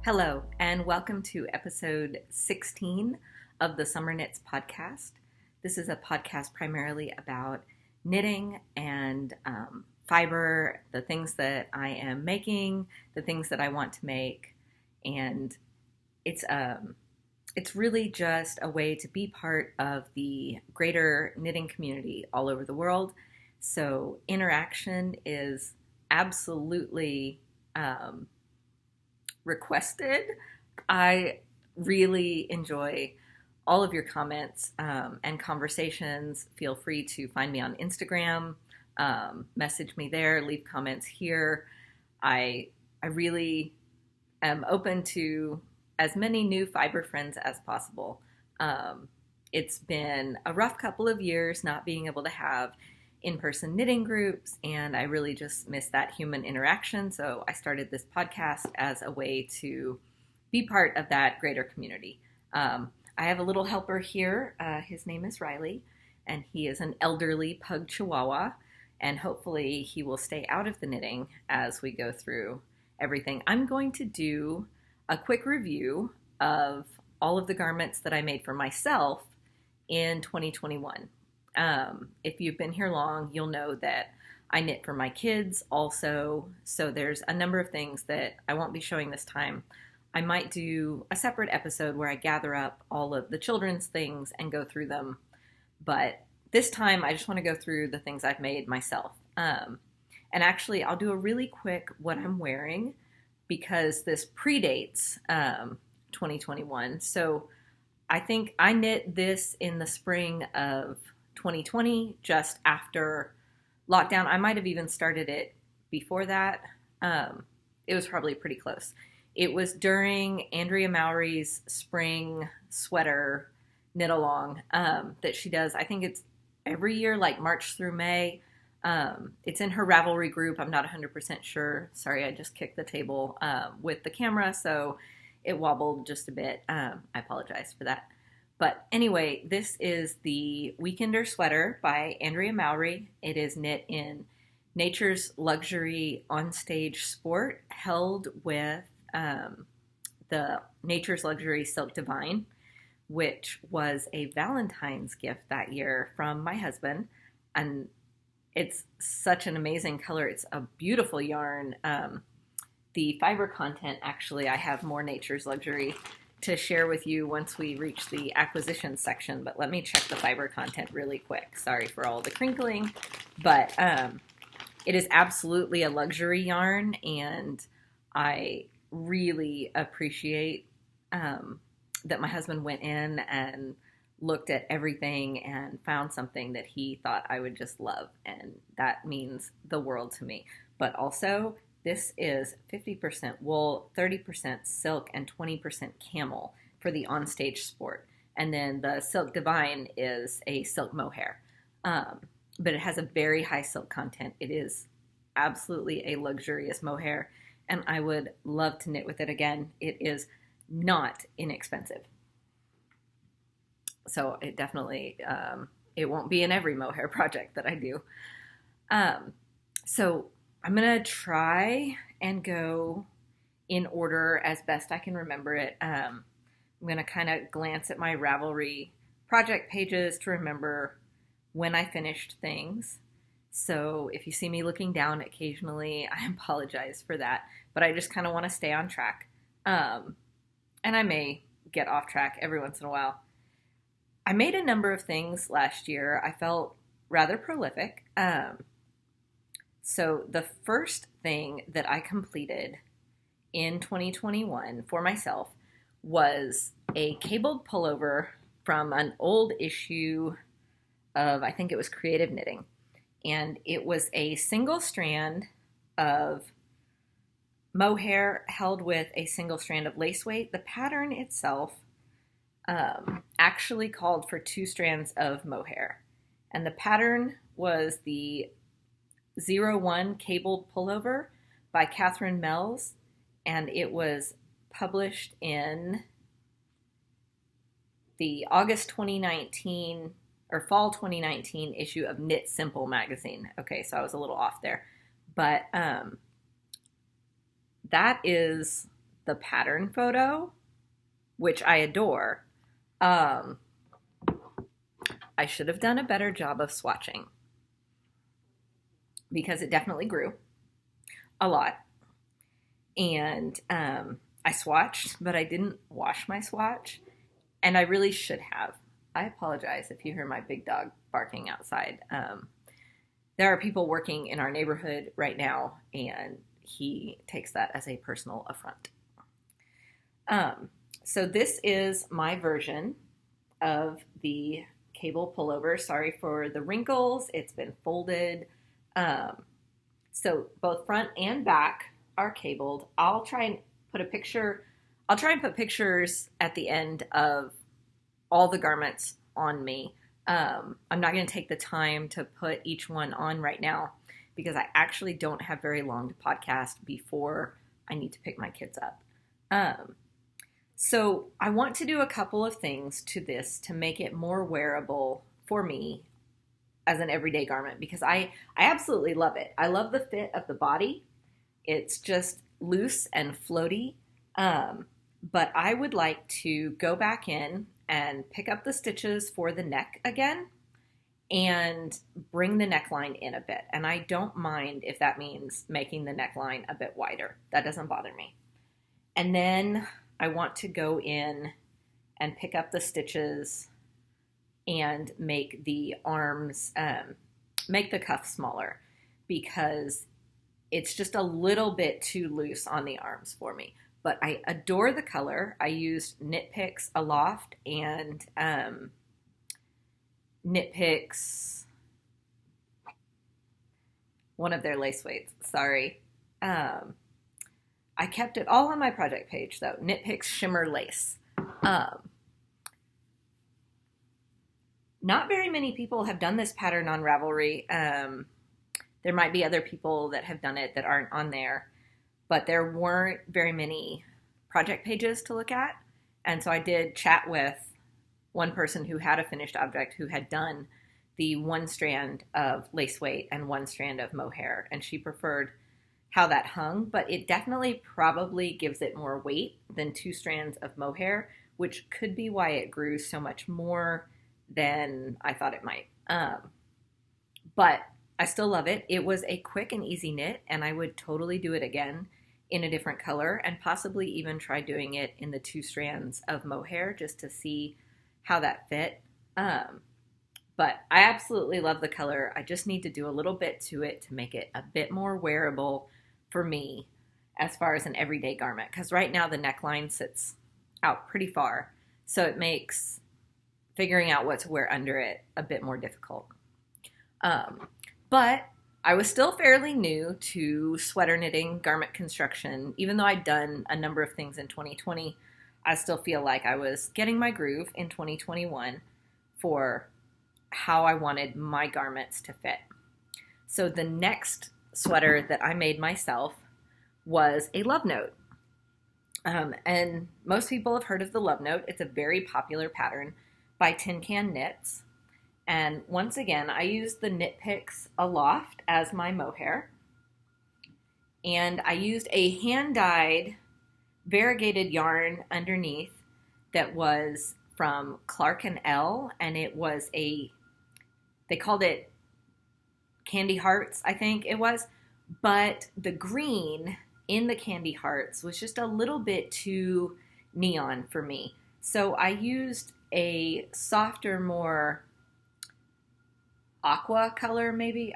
Hello, and welcome to episode 16 of the SomerKnits podcast. This is a podcast primarily about knitting and fiber, the things that I am making, the things that I want to make, and it's really just a way to be part of the greater knitting community all over the world. So interaction is absolutely requested. I really enjoy all of your comments and conversations. Feel free to find me on Instagram, message me there, leave comments here. I really am open to as many new fiber friends as possible. It's been a rough couple of years not being able to have in-person knitting groups, and I really just miss that human interaction. So I started this podcast as a way to be part of that greater community. I have a little helper here. His name is Riley, and he is an elderly pug chihuahua, and hopefully he will stay out of the knitting as we go through everything. I'm going to do a quick review of all of the garments that I made for myself in 2021. If you've been here long, you'll know that I knit for my kids also. So there's a number of things that I won't be showing this time. I might do a separate episode where I gather up all of the children's things and go through them. But this time I just want to go through the things I've made myself. And actually I'll do a really quick what I'm wearing because this predates 2021. So I think I knit this in the spring of 2020, just after lockdown. I might have even started it before that. It was probably pretty close. It was during Andrea Mowry's spring sweater knit along that she does. I think it's every year, like March through May. It's in her Ravelry group. I'm not 100% sure. Sorry, I just kicked the table with the camera, so it wobbled just a bit. I apologize for that. But anyway, this is the Weekender sweater by Andrea Mowry. It is knit in Nature's Luxury Onstage Sport, held with the Nature's Luxury Silk Divine, which was a Valentine's gift that year from my husband. And it's such an amazing color. It's a beautiful yarn. The fiber content, actually, I have more Nature's Luxury to share with you once we reach the acquisition section, but let me check the fiber content really quick. Sorry for all the crinkling, but it is absolutely a luxury yarn, and I really appreciate that my husband went in and looked at everything and found something that he thought I would just love, and that means the world to me. But also, this is 50% wool, 30% silk, and 20% camel for the onstage sport. And then the Silk Divine is a silk mohair. But it has a very high silk content. It is absolutely a luxurious mohair, and I would love to knit with it again. It is not inexpensive. So it definitely, it won't be in every mohair project that I do. So I'm going to try and go in order as best I can remember it. I'm going to kind of glance at my Ravelry project pages to remember when I finished things. So if you see me looking down occasionally, I apologize for that. But I just kind of want to stay on track. And I may get off track every once in a while. I made a number of things last year. I felt rather prolific. So the first thing that I completed in 2021 for myself was a cabled pullover from an old issue of, I think it was Creative Knitting. And it was a single strand of mohair held with a single strand of lace weight. The pattern itself actually called for 2 strands of mohair. And the pattern was the 01 cabled pullover by Katherine Mehls, and it was published in the August 2019 or fall 2019 issue of Knit Simple magazine. Okay, so I was a little off there, but that is the pattern photo, which I adore. I should have done a better job of swatching because it definitely grew a lot. And I swatched, but I didn't wash my swatch, and I really should have. I apologize if you hear my big dog barking outside. There are people working in our neighborhood right now, and he takes that as a personal affront. So this is my version of the cable pullover. Sorry for the wrinkles. It's been folded. So both front and back are cabled. I'll try and put pictures at the end of all the garments on me. I'm not going to take the time to put each one on right now because I actually don't have very long to podcast before I need to pick my kids up. So I want to do a couple of things to this to make it more wearable for me as an everyday garment because I absolutely love it. I love the fit of the body. It's just loose and floaty. But I would like to go back in and pick up the stitches for the neck again and bring the neckline in a bit. And I don't mind if that means making the neckline a bit wider. That doesn't bother me. And then I want to go in and pick up the stitches and make the arms, make the cuff smaller because it's just a little bit too loose on the arms for me. But I adore the color. I used Knit Picks Aloft and Knit Picks, one of their lace weights, sorry. I kept it all on my project page though, Knit Picks Shimmer Lace. Not very many people have done this pattern on Ravelry. There might be other people that have done it that aren't on there, but there weren't very many project pages to look at. And so I did chat with one person who had a finished object who had done the one strand of lace weight and one strand of mohair, and she preferred how that hung, but it definitely probably gives it more weight than two strands of mohair, which could be why it grew so much more than I thought it might. But I still love it. It was a quick and easy knit, and I would totally do it again in a different color and possibly even try doing it in the two strands of mohair just to see how that fit. But I absolutely love the color. I just need to do a little bit to it to make it a bit more wearable for me as far as an everyday garment. Because right now the neckline sits out pretty far. So it makes figuring out what to wear under it a bit more difficult. But I was still fairly new to sweater knitting, garment construction. Even though I'd done a number of things in 2020, I still feel like I was getting my groove in 2021 for how I wanted my garments to fit. So the next sweater that I made myself was a love note. And most people have heard of the love note. It's a very popular pattern by Tincan Knits. And once again, I used the Knit Picks Aloft as my mohair. And I used a hand-dyed variegated yarn underneath that was from Clark and L, and it was they called it Candy Hearts, I think it was, but the green in the Candy Hearts was just a little bit too neon for me. So I used a softer, more aqua color, maybe,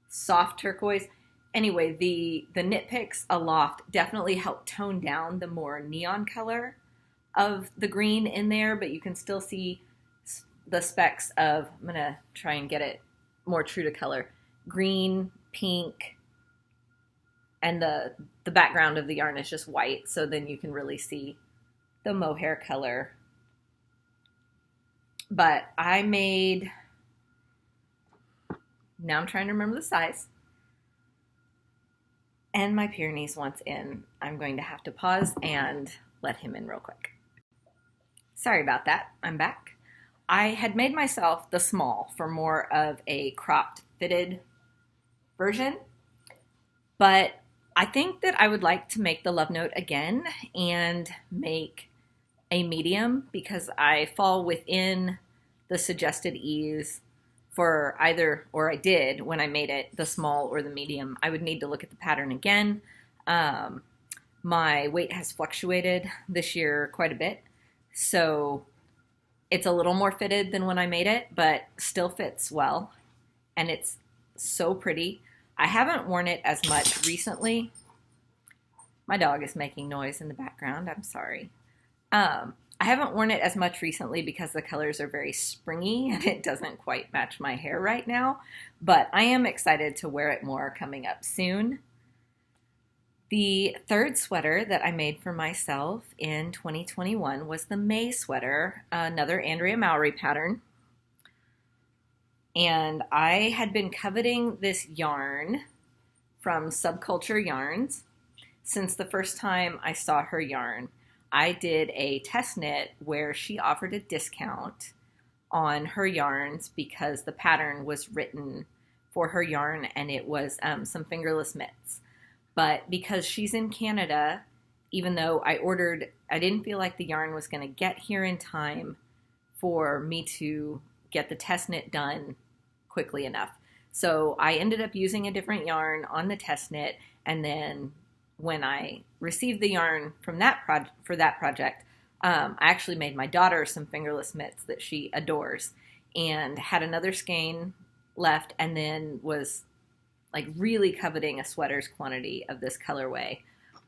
soft turquoise. Anyway, the Knit Picks Aloft definitely helped tone down the more neon color of the green in there, but you can still see the specks of, I'm going to try and get it more true to color, green, pink, and the background of the yarn is just white, so then you can really see the mohair color. But I made, now I'm trying to remember the size, and my Pyrenees wants in. I'm going to have to pause and let him in real quick. Sorry about that. I'm back. I had made myself the small for more of a cropped fitted version, but I think that I would like to make the love note again and make a medium because I fall within the suggested ease for either, or I did when I made it, the small or the medium. I would need to look at the pattern again. My weight has fluctuated this year quite a bit, so it's a little more fitted than when I made it, but still fits well, and it's so pretty. I haven't worn it as much recently. My dog is making noise in the background. I'm sorry. I haven't worn it as much recently because the colors are very springy and it doesn't quite match my hair right now, but I am excited to wear it more coming up soon. The third sweater that I made for myself in 2021 was the May sweater, another Andrea Mowry pattern. And I had been coveting this yarn from Subculture Yarns since the first time I saw her yarn. I did a test knit where she offered a discount on her yarns because the pattern was written for her yarn and it was some fingerless mitts. But because she's in Canada, even though I didn't feel like the yarn was going to get here in time for me to get the test knit done quickly enough. So I ended up using a different yarn on the test knit, and then when I received the yarn from for that project, I actually made my daughter some fingerless mitts that she adores, and had another skein left, and then was like really coveting a sweater's quantity of this colorway.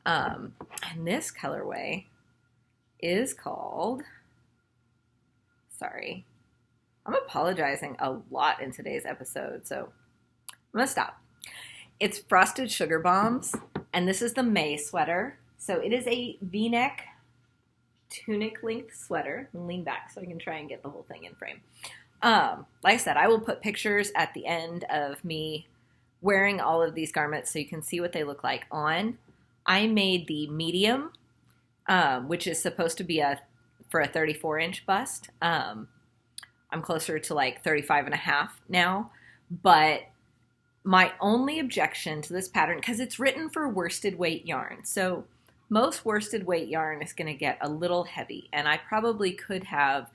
And this colorway is called, sorry, I'm apologizing a lot in today's episode, so I'm gonna stop. It's Frosted Sugar Bombs, and this is the May sweater. So it is a V-neck tunic length sweater. I'll lean back so I can try and get the whole thing in frame. Like I said, I will put pictures at the end of me wearing all of these garments so you can see what they look like on. I made the medium, which is supposed to be for a 34-inch bust. I'm closer to like 35 and a half now, but my only objection to this pattern, because it's written for worsted weight yarn, so most worsted weight yarn is going to get a little heavy, and I probably could have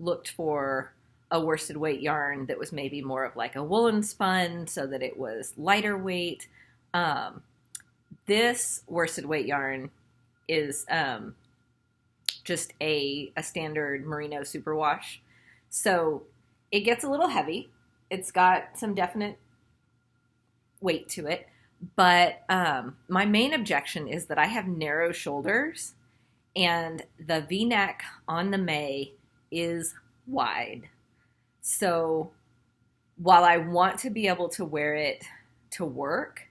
looked for a worsted weight yarn that was maybe more of like a woolen spun so that it was lighter weight. This worsted weight yarn is just a standard merino superwash, so it gets a little heavy. It's got some definite weight to it, but my main objection is that I have narrow shoulders and the V-neck on the May is wide. So while I want to be able to wear it to work,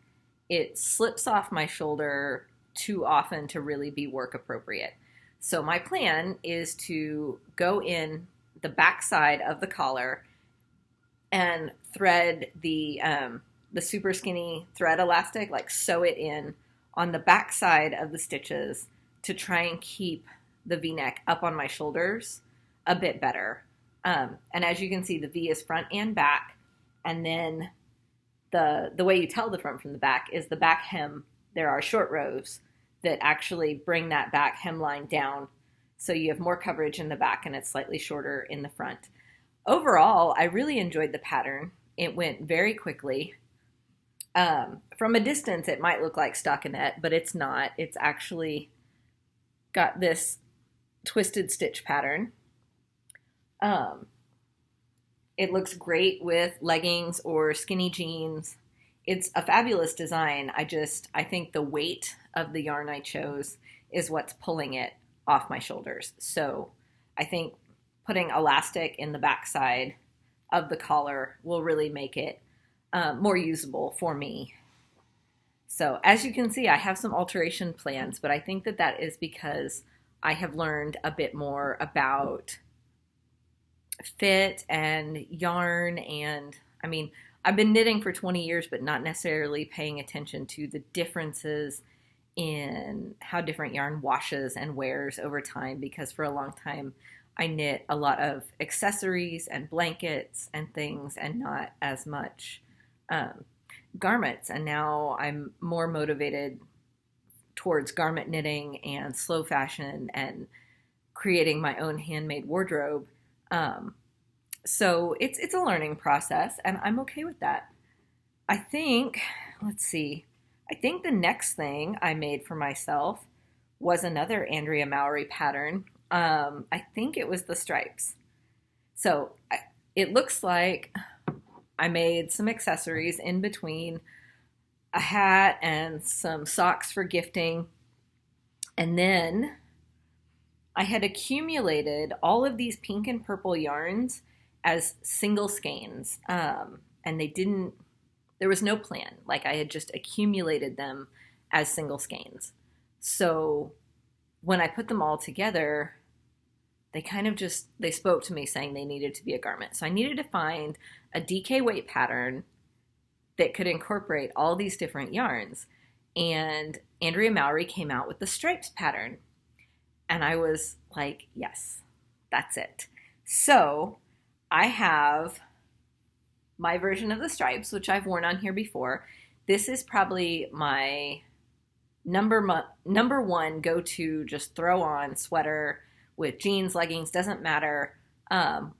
it slips off my shoulder too often to really be work appropriate. So my plan is to go in the back side of the collar and thread the super skinny thread elastic, like sew it in on the back side of the stitches to try and keep the V-neck up on my shoulders a bit better. And as you can see, the V is front and back, and then the way you tell the front from the back is the back hem. There are short rows that actually bring that back hemline down, so you have more coverage in the back and it's slightly shorter in the front. Overall, I really enjoyed the pattern. It went very quickly. From a distance, it might look like stockinette, but it's not. It's actually got this twisted stitch pattern. It looks great with leggings or skinny jeans. It's a fabulous design. I think the weight of the yarn I chose is what's pulling it off my shoulders. So I think putting elastic in the backside of the collar will really make it more usable for me. So as you can see, I have some alteration plans, but I think that is because I have learned a bit more about fit and yarn, and I mean, I've been knitting for 20 years, but not necessarily paying attention to the differences in how different yarn washes and wears over time, because for a long time I knit a lot of accessories and blankets and things and not as much garments, and now I'm more motivated towards garment knitting and slow fashion and creating my own handmade wardrobe. So it's a learning process, and I'm okay with that. I think, let's see, I think the next thing I made for myself was another Andrea Mowry pattern. I think it was the stripes. So it looks like I made some accessories in between a hat and some socks for gifting. And then I had accumulated all of these pink and purple yarns as single skeins. And there was no plan. Like, I had just accumulated them as single skeins. So when I put them all together, they spoke to me saying they needed to be a garment. So I needed to find a DK weight pattern that could incorporate all these different yarns. And Andrea Mowry came out with the stripes pattern. And I was like, yes, that's it. So I have my version of the stripes, which I've worn on here before. This is probably my number one go-to, just throw on sweater with jeans, leggings, doesn't matter.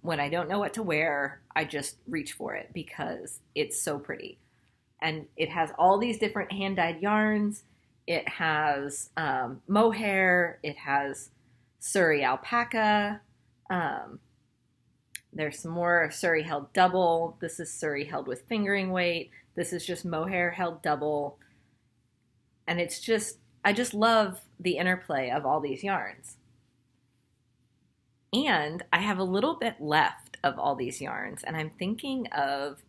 When I don't know what to wear, I just reach for it because it's so pretty. And it has all these different hand-dyed yarns. It has mohair. It has Surrey Alpaca. There's some more Surrey held double. This is Surrey held with fingering weight. This is just mohair held double. And I just love the interplay of all these yarns. And I have a little bit left of all these yarns, and I'm thinking of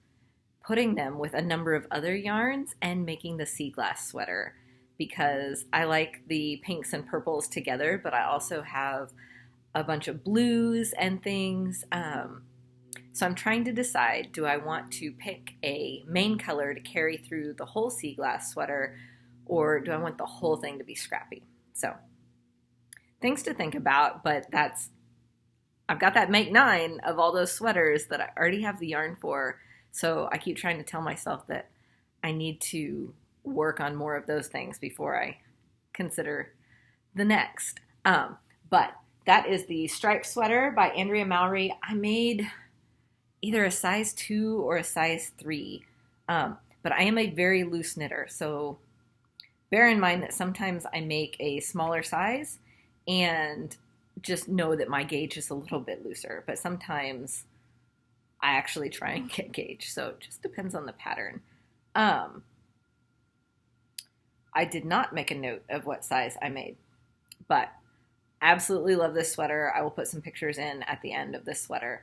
putting them with a number of other yarns and making the sea glass sweater, because I like the pinks and purples together, but I also have a bunch of blues and things. So I'm trying to decide, do I want to pick a main color to carry through the whole sea glass sweater, or do I want the whole thing to be scrappy? So things to think about, but I've got that make 9 of all those sweaters that I already have the yarn for. So I keep trying to tell myself that I need to work on more of those things before I consider the next. But that is the striped sweater by Andrea Mowry. I made either a size 2 or a size 3. But I am a very loose knitter. So bear in mind that sometimes I make a smaller size and just know that my gauge is a little bit looser. But sometimes I actually try and get gauge. So it just depends on the pattern. I did not make a note of what size I made, but absolutely love this sweater. I will put some pictures in at the end of this sweater.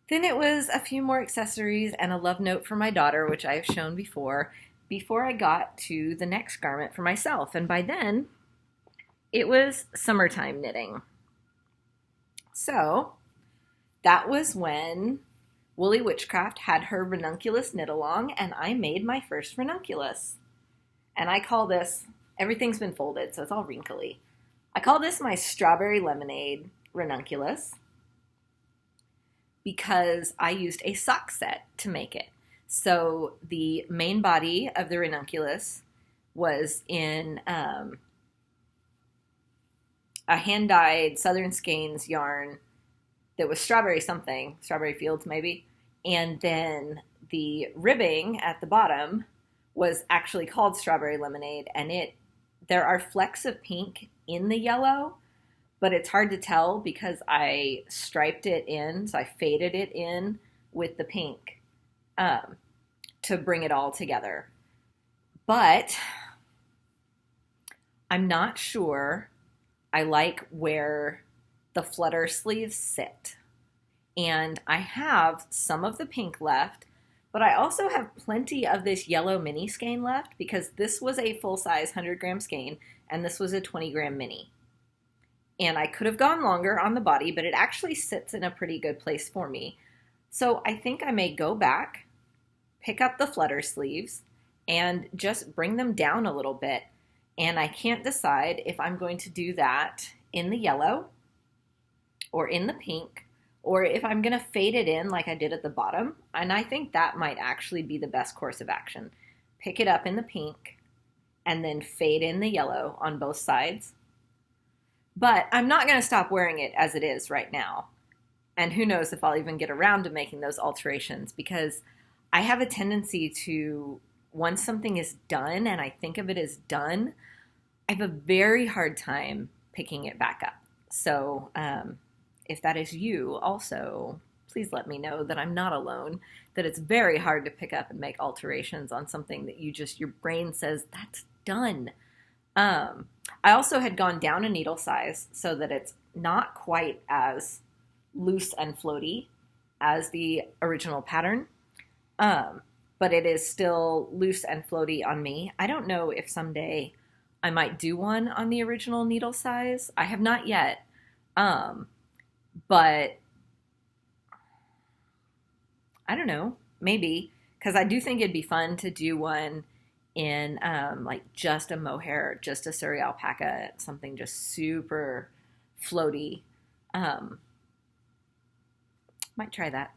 Then it was a few more accessories and a love note for my daughter, which I have shown before I got to the next garment for myself. And by then, it was summertime knitting. So that was when Woolly Witchcraft had her Rununculus knit along, and I made my first Rununculus. And I call this, everything's been folded, so it's all wrinkly. I call this my Strawberry Lemonade Rununculus because I used a sock set to make it. So the main body of the Rununculus was in a hand-dyed Southern Skeins yarn that was strawberry something, Strawberry Fields maybe, and then the ribbing at the bottom was actually called Strawberry Lemonade, and there are flecks of pink in the yellow, but it's hard to tell because I striped it in, so I faded it in with the pink to bring it all together. But I'm not sure I like where the flutter sleeves sit. And I have some of the pink left, but I also have plenty of this yellow mini skein left because this was a full-size 100-gram skein and this was a 20-gram mini. And I could have gone longer on the body, but it actually sits in a pretty good place for me. So I think I may go back, pick up the flutter sleeves, and just bring them down a little bit. And I can't decide if I'm going to do that in the yellow or in the pink, or if I'm going to fade it in like I did at the bottom. And I think that might actually be the best course of action. pick it up in the pink, and then fade in the yellow on both sides. But I'm not going to stop wearing it as it is right now. And who knows if I'll even get around to making those alterations, because I have a tendency to, once something is done and I think of it as done, I have a very hard time picking it back up. So if that is you also, please let me know that I'm not alone, that it's very hard to pick up and make alterations on something that your brain says, that's done. I also had gone down a needle size so that it's not quite as loose and floaty as the original pattern, but it is still loose and floaty on me. I don't know if someday I might do one on the original needle size. I have not yet, but I don't know, maybe, because I do think it'd be fun to do one in like just a mohair, just a Surrey Alpaca, something just super floaty. Might try that.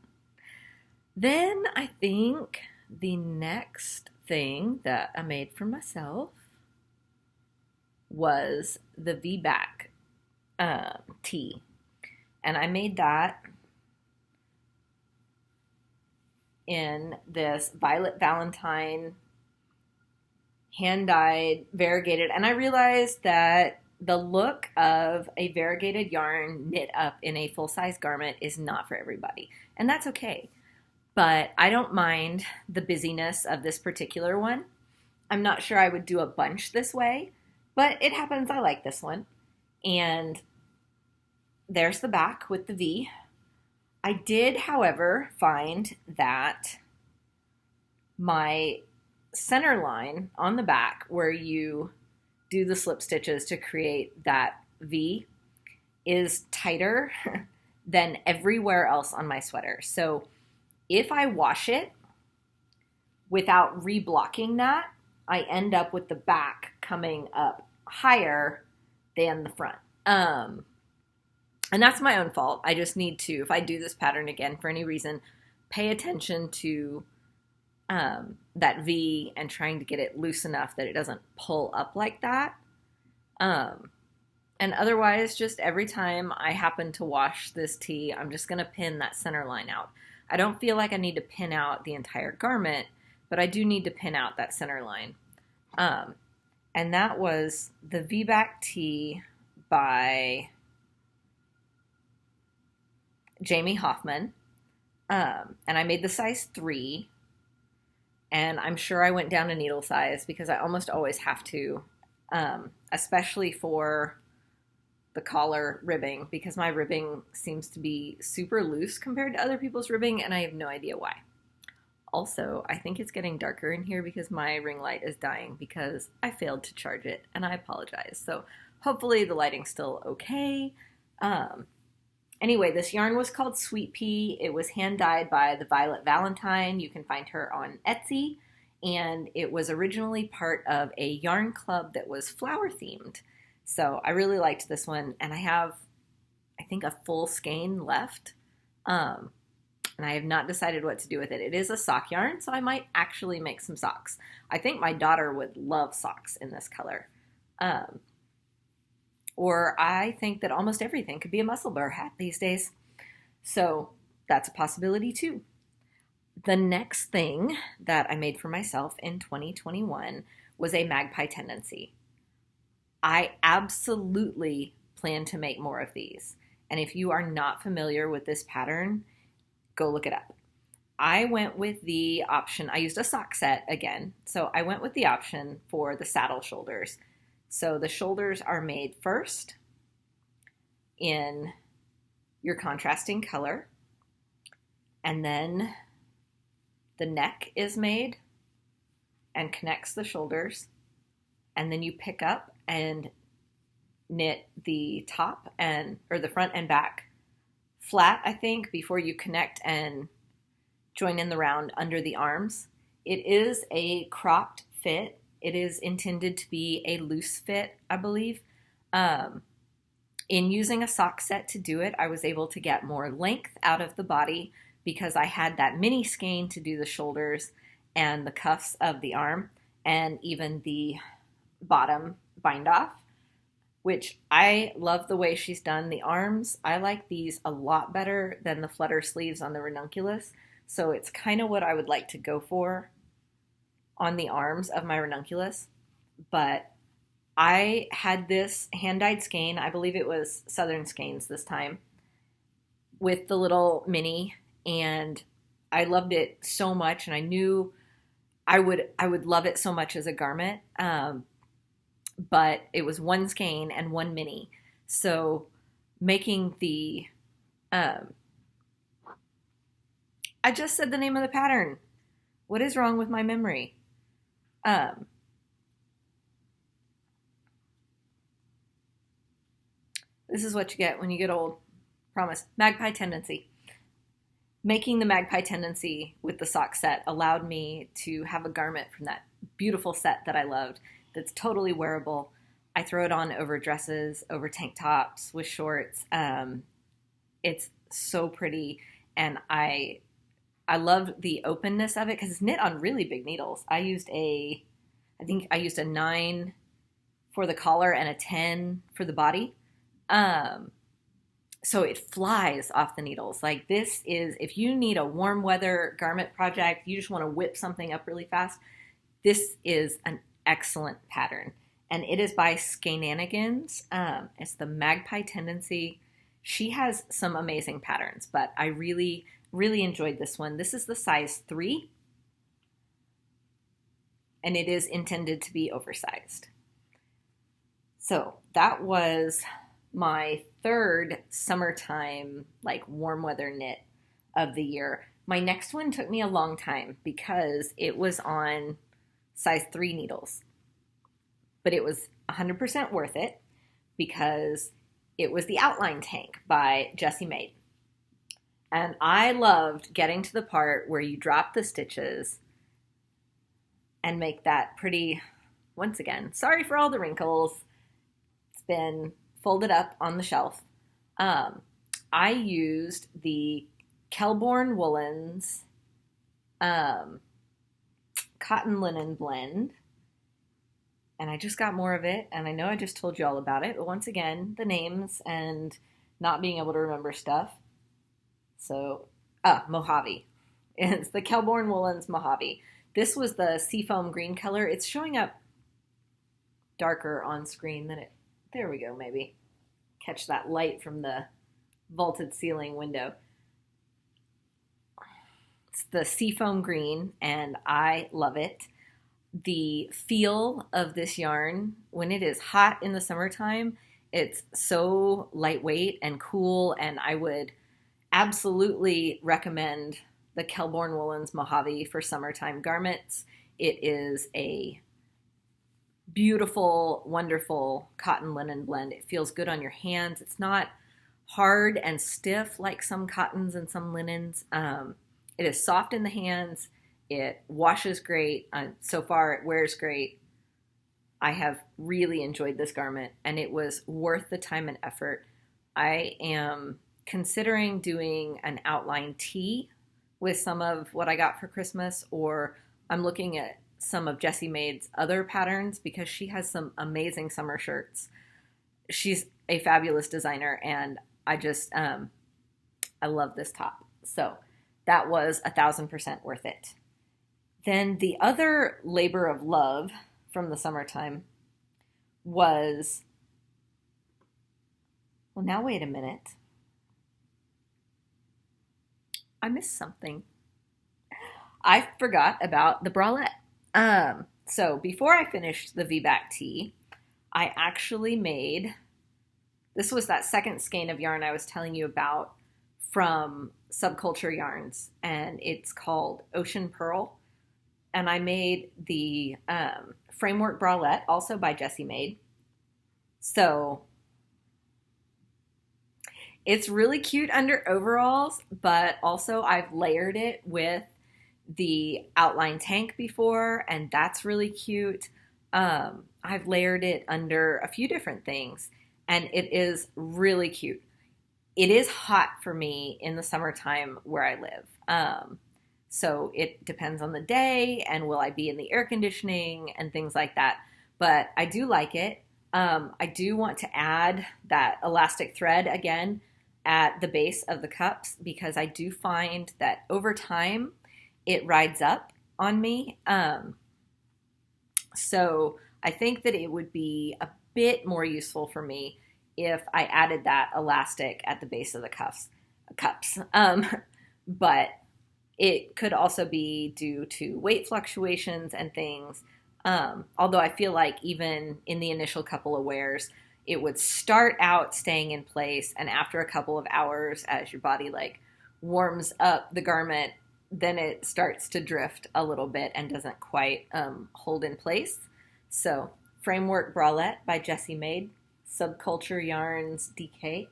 Then I think the next thing that I made for myself was the V-back tee. And I made that in this Violet Valentine hand-dyed variegated. And I realized that the look of a variegated yarn knit up in a full-size garment is not for everybody. And that's okay. But I don't mind the busyness of this particular one. I'm not sure I would do a bunch this way, but it happens I like this one. And there's the back with the V. I did, however, find that my center line on the back, where you do the slip stitches to create that V, is tighter than everywhere else on my sweater. So if I wash it without reblocking that, I end up with the back coming up higher than the front. And that's my own fault. I just need to, if I do this pattern again for any reason, pay attention to that V and trying to get it loose enough that it doesn't pull up like that. And otherwise, just every time I happen to wash this tee, I'm just going to pin that center line out. I don't feel like I need to pin out the entire garment, but I do need to pin out that center line. And that was the V-back tee by Jamie Hoffman. And I made the size 3. And I'm sure I went down a needle size because I almost always have to, especially for the collar ribbing, because my ribbing seems to be super loose compared to other people's ribbing, and I have no idea why. Also, I think it's getting darker in here because my ring light is dying because I failed to charge it, and I apologize. So hopefully the lighting's still okay. Anyway, this yarn was called Sweet Pea. It was hand-dyed by the Violet Valentine. You can find her on Etsy. And it was originally part of a yarn club that was flower-themed. So I really liked this one. And I have, I think, a full skein left. And I have not decided what to do with it. It is a sock yarn, so I might actually make some socks. I think my daughter would love socks in this color. Or I think that almost everything could be a muscle bear hat these days. So that's a possibility too. The next thing that I made for myself in 2021 was a Magpie Tendency. I absolutely plan to make more of these. And if you are not familiar with this pattern, go look it up. I went with the option, I used a sock set again. So I went with the option for the saddle shoulders. So the shoulders are made first in your contrasting color, and then the neck is made and connects the shoulders, and then you pick up and knit the top or the front and back flat, I think, before you connect and join in the round under the arms. It is a cropped fit. It is intended to be a loose fit, I believe. In using a sock set to do it, I was able to get more length out of the body because I had that mini skein to do the shoulders, and the cuffs of the arm, and even the bottom bind off, which I love the way she's done the arms. I like these a lot better than the flutter sleeves on the Ranunculus. So it's kind of what I would like to go for on the arms of my Ranunculus. But I had this hand-dyed skein, I believe it was Southern Skeins this time, with the little mini, and I loved it so much, and I knew I would love it so much as a garment. But it was one skein and one mini. So making the, I just said the name of the pattern. What is wrong with my memory? This is what you get when you get old. Promise. Magpie Tendency. Making the Magpie Tendency with the sock set allowed me to have a garment from that beautiful set that I loved that's totally wearable. I throw it on over dresses, over tank tops, with shorts. It's so pretty, and I love the openness of it because it's knit on really big needles. I think I used a 9 for the collar and a 10 for the body. So it flies off the needles. Like, this is, if you need a warm weather garment project, you just want to whip something up really fast, this is an excellent pattern. And it is by Skeinanigans. It's the Magpie Tendency. She has some amazing patterns, but I really, really enjoyed this one. This is the size 3, and it is intended to be oversized. So that was my third summertime, like, warm weather knit of the year. My next one took me a long time because it was on size 3 needles, but it was 100% worth it because it was the Outline Tank by Jessie made. And I loved getting to the part where you drop the stitches and make that pretty, once again, sorry for all the wrinkles, it's been folded up on the shelf. I used the Kelbourne Woolens cotton linen blend, and I just got more of it, and I know I just told you all about it, but once again, the names and not being able to remember stuff. So, Mojave. It's the Kelbourne Woolens Mojave. This was the seafoam green color. It's showing up darker on screen than it, there we go, maybe. Catch that light from the vaulted ceiling window. It's the seafoam green, and I love it. The feel of this yarn, when it is hot in the summertime, it's so lightweight and cool, and I would absolutely recommend the Kelbourne Woolens Mojave for summertime garments. It is a beautiful, wonderful cotton linen blend. It feels good on your hands. It's not hard and stiff like some cottons and some linens. It is soft in the hands. It washes great. So far, it wears great. I have really enjoyed this garment, and it was worth the time and effort. I am considering doing an outline tee with some of what I got for Christmas, or I'm looking at some of Jessie Made's other patterns because she has some amazing summer shirts. She's a fabulous designer, and I just, I love this top. So that was 1,000% worth it. Then the other labor of love from the summertime was, well, now wait a minute. I missed something. I forgot about the bralette. So before I finished the V-back tee, I actually made, this was that second skein of yarn I was telling you about from Subculture Yarns, and it's called Ocean Purl. And I made the framework bralette, also by Jessie Made. So it's really cute under overalls, but also I've layered it with the outline tank before, and that's really cute. I've layered it under a few different things, and it is really cute. It is hot for me in the summertime where I live. So it depends on the day and will I be in the air conditioning and things like that. But I do like it. I do want to add that elastic thread again at the base of the cups because I do find that over time it rides up on me. So I think that it would be a bit more useful for me if I added that elastic at the base of the cups. But it could also be due to weight fluctuations and things. Although I feel like even in the initial couple of wears, it would start out staying in place. And after a couple of hours, as your body like warms up the garment, then it starts to drift a little bit and doesn't quite hold in place. So Framework Bralette by Jessie made, Subculture Yarns DK.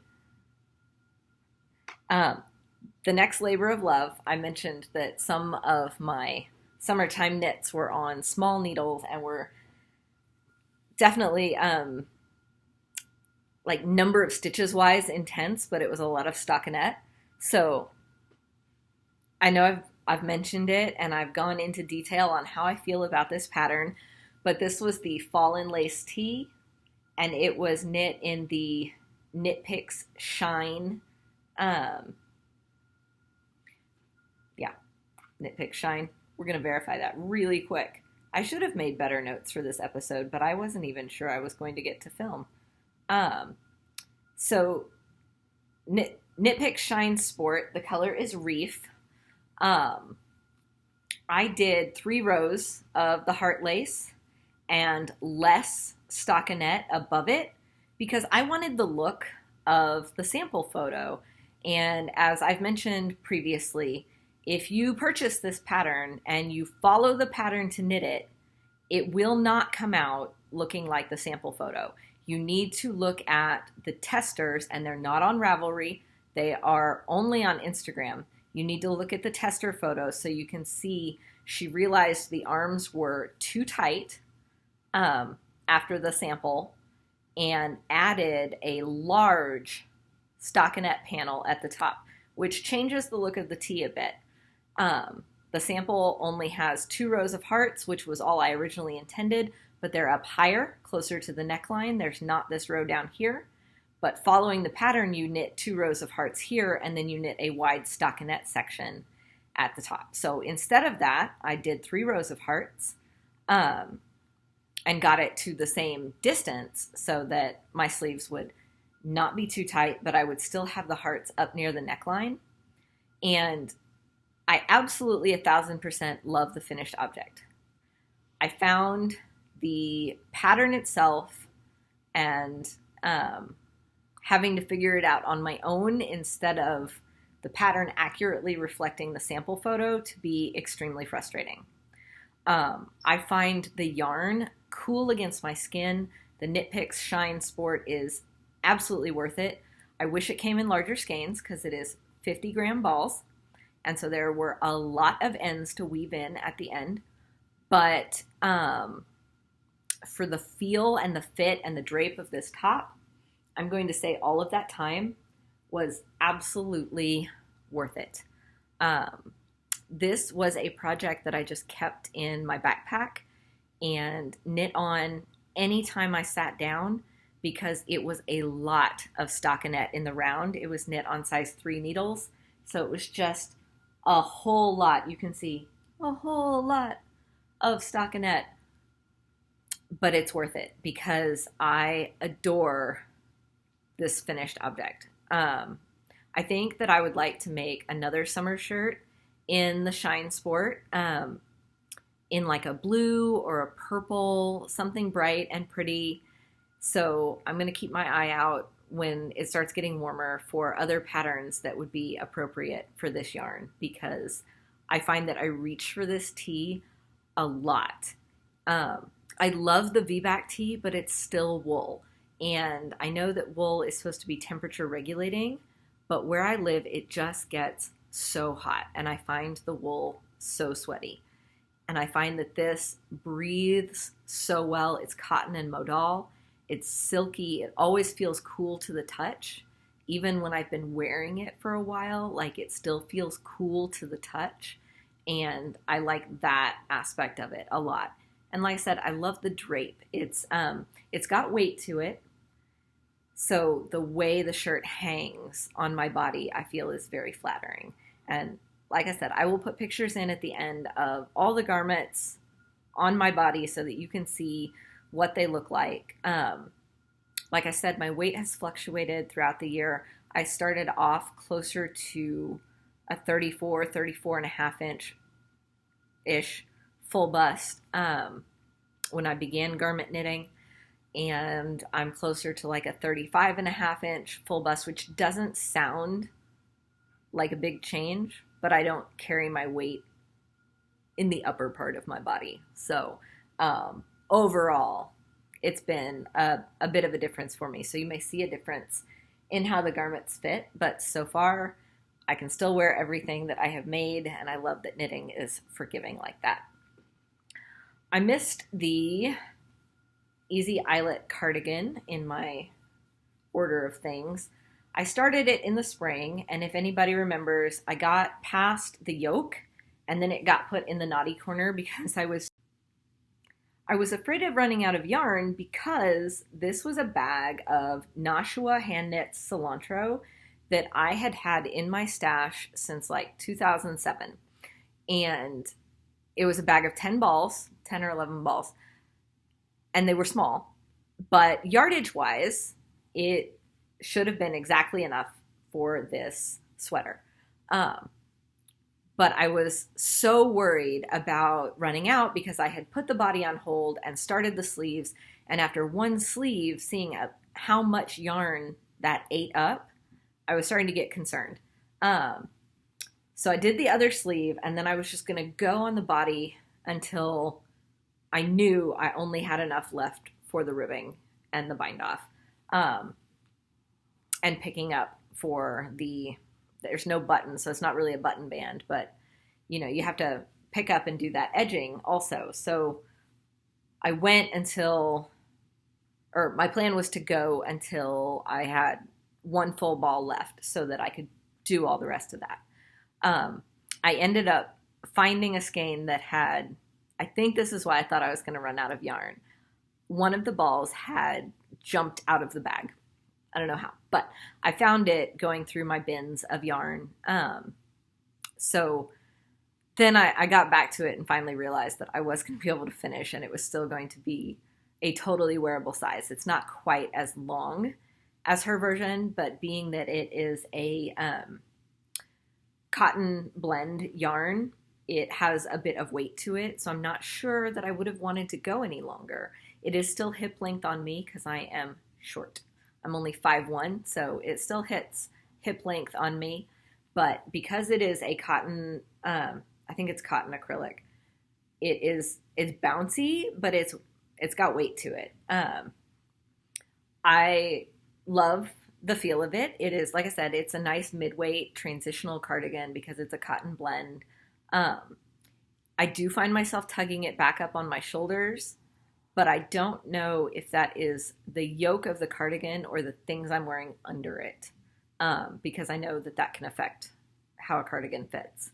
The next labor of love, I mentioned that some of my summertime knits were on small needles and were definitely like number of stitches wise intense, but it was a lot of stockinette. So I know I've mentioned it and I've gone into detail on how I feel about this pattern, but this was the Fallen Lace Tee and it was knit in the Knit Picks Shine. Knit Picks Shine. We're going to verify that really quick. I should have made better notes for this episode, but I wasn't even sure I was going to get to film. So Knit Picks Shine Sport, the color is Reef. I did 3 rows of the heart lace and less stockinette above it because I wanted the look of the sample photo. And as I've mentioned previously, if you purchase this pattern and you follow the pattern to knit it, it will not come out looking like the sample photo. You need to look at the testers, and they're not on Ravelry. They are only on Instagram. You need to look at the tester photos so you can see she realized the arms were too tight after the sample and added a large stockinette panel at the top, which changes the look of the tee a bit. The sample only has 2 rows of hearts, which was all I originally intended, but they're up higher, closer to the neckline. There's not this row down here. But following the pattern, you knit 2 rows of hearts here, and then you knit a wide stockinette section at the top. So instead of that, I did 3 rows of hearts and got it to the same distance so that my sleeves would not be too tight, but I would still have the hearts up near the neckline. And I absolutely 1000% love the finished object. I found the pattern itself and having to figure it out on my own instead of the pattern accurately reflecting the sample photo to be extremely frustrating. I find the yarn cool against my skin. The Knit Picks Shine Sport is absolutely worth it. I wish it came in larger skeins because it is 50-gram balls. And so there were a lot of ends to weave in at the end. But for the feel and the fit and the drape of this top, I'm going to say all of that time was absolutely worth it. This was a project that I just kept in my backpack and knit on anytime I sat down because it was a lot of stockinette in the round. It was knit on size 3 needles. So it was just a whole lot. You can see a whole lot of stockinette, but it's worth it because I adore this finished object. I think that I would like to make another summer shirt in the Shine Sport, in like a blue or a purple, something bright and pretty. So I'm going to keep my eye out when it starts getting warmer for other patterns that would be appropriate for this yarn because I find that I reach for this tee a lot. I love the V-back tee, but it's still wool. And I know that wool is supposed to be temperature regulating, but where I live, it just gets so hot. And I find the wool so sweaty. And I find that this breathes so well. It's cotton and modal. It's silky. It always feels cool to the touch. Even when I've been wearing it for a while, like it still feels cool to the touch. and I like that aspect of it a lot. And like I said, I love the drape. It's got weight to it. So the way the shirt hangs on my body, I feel is very flattering. And like I said, I will put pictures in at the end of all the garments on my body so that you can see what they look like. Like I said, my weight has fluctuated throughout the year. I started off closer to a 34 and a half inch-ish full bust when I began garment knitting. And I'm closer to like a 35 and a half inch full bust, which doesn't sound like a big change, but I don't carry my weight in the upper part of my body. So overall, it's been a bit of a difference for me. So you may see a difference in how the garments fit, but so far I can still wear everything that I have made, and I love that knitting is forgiving like that. I missed the Easy Eyelet cardigan in my order of things. I started it in the spring, and if anybody remembers, I got past the yoke, and then it got put in the naughty corner because I was afraid of running out of yarn, because this was a bag of Nashua hand knit cilantro that I had had in my stash since like 2007. And it was a bag of 10 balls, 10 or 11 balls, and they were small. But yardage wise, it should have been exactly enough for this sweater. But I was so worried about running out because I had put the body on hold and started the sleeves. And after one sleeve, seeing how much yarn that ate up, I was starting to get concerned. So I did the other sleeve, and then I was just going to go on the body until I knew I only had enough left for the ribbing and the bind off. And picking up for there's no button, so it's not really a button band, but you have to pick up and do that edging also. So I went my plan was to go until I had one full ball left so that I could do all the rest of that. I ended up finding a skein that had, I think this is why I thought I was going to run out of yarn. One of the balls had jumped out of the bag. I don't know how, but I found it going through my bins of yarn. So then I got back to it and finally realized that I was going to be able to finish, and it was still going to be a totally wearable size. It's not quite as long as her version, but being that it is a cotton blend yarn, it has a bit of weight to it. So I'm not sure that I would have wanted to go any longer. It is still hip length on me because I am short. I'm only 5'1", so it still hits hip length on me. But because it is a cotton, I think it's cotton acrylic, it's bouncy, but it's got weight to it. I love the feel of it. It is, like I said, it's a nice mid-weight transitional cardigan because it's a cotton blend. I do find myself tugging it back up on my shoulders, but I don't know if that is the yoke of the cardigan or the things I'm wearing under it, because I know that can affect how a cardigan fits.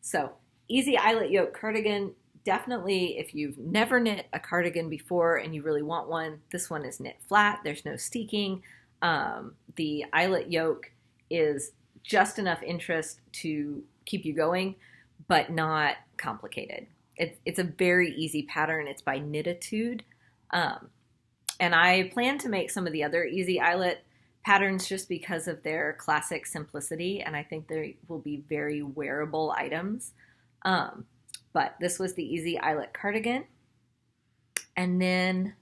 So Easy Eyelet yoke cardigan, definitely if you've never knit a cardigan before and you really want one, this one is knit flat. There's no steeking. The eyelet yoke is just enough interest to keep you going, but not complicated. It's a very easy pattern. It's by Knit-O-Tude. And I plan to make some of the other Easy Eyelet patterns just because of their classic simplicity, and I think they will be very wearable items. But this was the Easy Eyelet cardigan. And then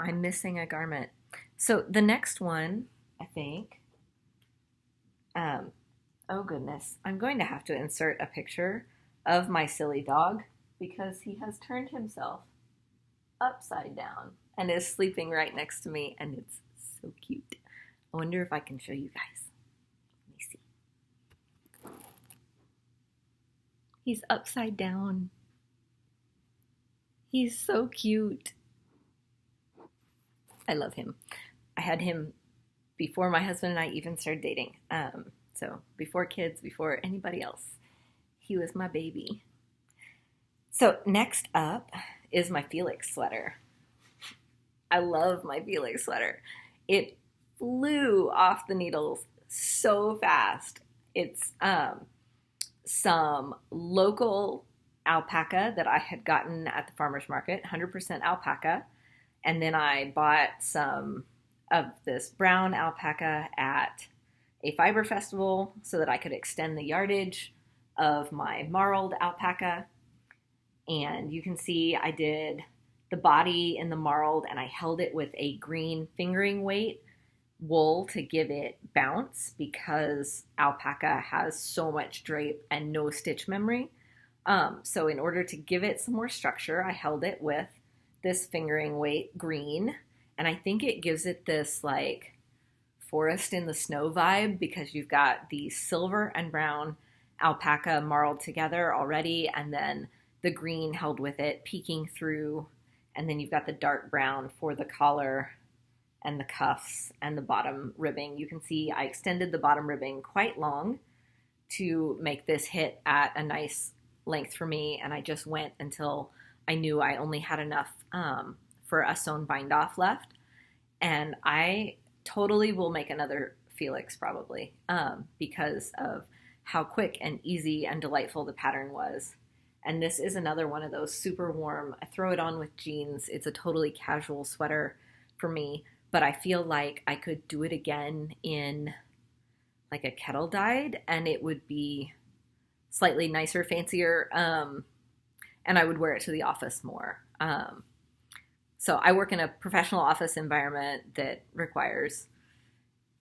I'm missing a garment. So the next one, I think, oh goodness, I'm going to have to insert a picture of my silly dog because he has turned himself upside down and is sleeping right next to me, and it's so cute. I wonder if I can show you guys. Let me see. He's upside down. He's so cute. I love him. I had him before my husband and I even started dating. So before kids, before anybody else. He was my baby. So next up is my Felix sweater. I love my Felix sweater. It flew off the needles so fast. It's some local alpaca that I had gotten at the farmer's market, 100% alpaca. And then I bought some of this brown alpaca at a fiber festival so that I could extend the yardage of my marled alpaca. And you can see I did the body in the marled and I held it with a green fingering weight wool to give it bounce because alpaca has so much drape and no stitch memory. So in order to give it some more structure, I held it with this fingering weight green, and I think it gives it this like forest in the snow vibe because you've got the silver and brown alpaca marled together already, and then the green held with it peeking through, and then you've got the dark brown for the collar and the cuffs and the bottom ribbing. You can see I extended the bottom ribbing quite long to make this hit at a nice length for me, and I just went until I knew I only had enough for a sewn bind off left. And I totally will make another Felix probably because of how quick and easy and delightful the pattern was. And this is another one of those super warm, I throw it on with jeans. It's a totally casual sweater for me, but I feel like I could do it again in like a kettle dyed and it would be slightly nicer, fancier, and I would wear it to the office more. So I work in a professional office environment that requires